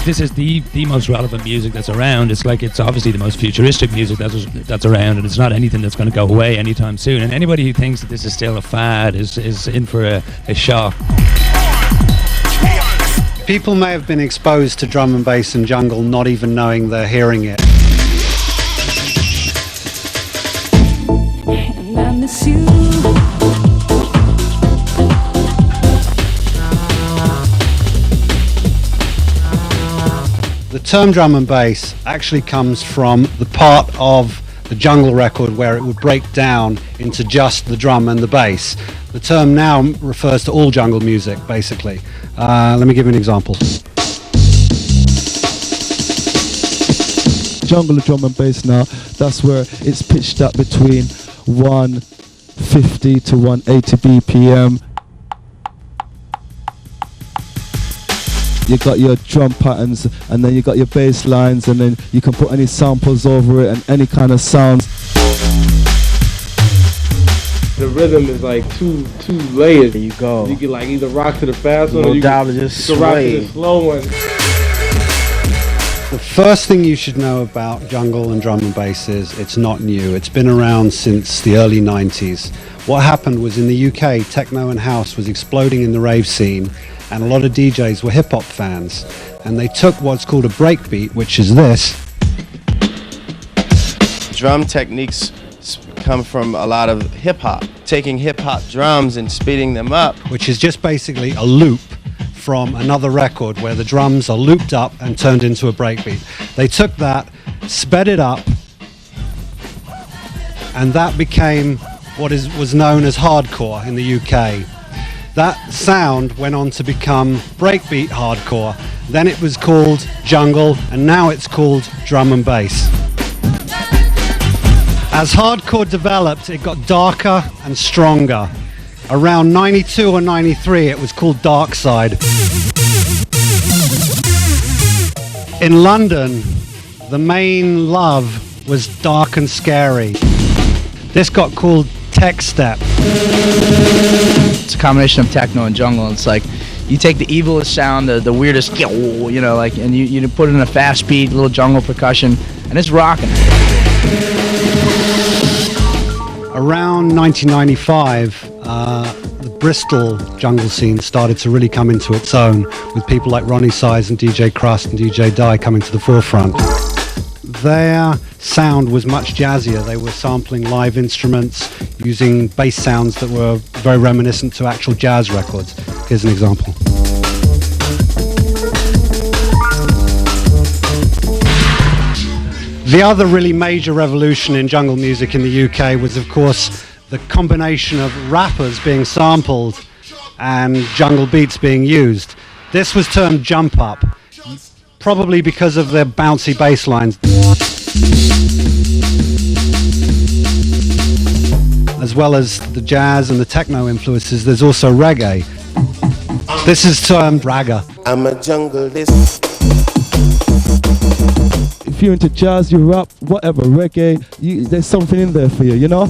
this is the most relevant music that's around. It's like, it's obviously the most futuristic music that's around, and it's not anything that's going to go away anytime soon. And anybody who thinks that this is still a fad is in for a shock. People may have been exposed to drum and bass and jungle not even knowing they're hearing it. And I miss you. The term drum and bass actually comes from the part of the jungle record where it would break down into just the drum and the bass. The term now refers to all jungle music, basically. Let me give you an example. Jungle drum and bass now, that's where it's pitched up between 150 to 180 BPM. You got your drum patterns, and then you got your bass lines, and then you can put any samples over it and any kind of sounds. The rhythm is like two layers. There you go. You can like either rock to the fast one, or you can just rock to the slow one. The first thing you should know about jungle and drum and bass is it's not new. It's been around since the early 90s. What happened was, in the UK, techno and house was exploding in the rave scene, and a lot of DJs were hip-hop fans, and they took what's called a breakbeat, which is this. Drum techniques come from a lot of hip-hop, taking hip-hop drums and speeding them up. Which is just basically a loop from another record where the drums are looped up and turned into a breakbeat. They took that, sped it up, and that became what was known as hardcore in the UK. That sound went on to become breakbeat hardcore. Then it was called jungle, and now it's called drum and bass. As hardcore developed, it got darker and stronger. Around 92 or 93, it was called Dark Side. In London, the main love was dark and scary. This got called Tech Step. It's a combination of techno and jungle. It's like you take the evilest sound, the weirdest, you know, like, and you put it in a fast beat, little jungle percussion, and it's rocking. Around 1995, the Bristol jungle scene started to really come into its own, with people like Ronnie Size and DJ Crust and DJ Dye coming to the forefront. Their sound was much jazzier. They were sampling live instruments, using bass sounds that were very reminiscent to actual jazz records. Here's an example. The other really major revolution in jungle music in the UK was, of course, the combination of rappers being sampled and jungle beats being used. This was termed jump up, probably because of their bouncy bass lines. As well as the jazz and the techno influences, there's also reggae. This is termed ragga. I'm a junglist. If you're into jazz, you rap, whatever, reggae, there's something in there for you, you know?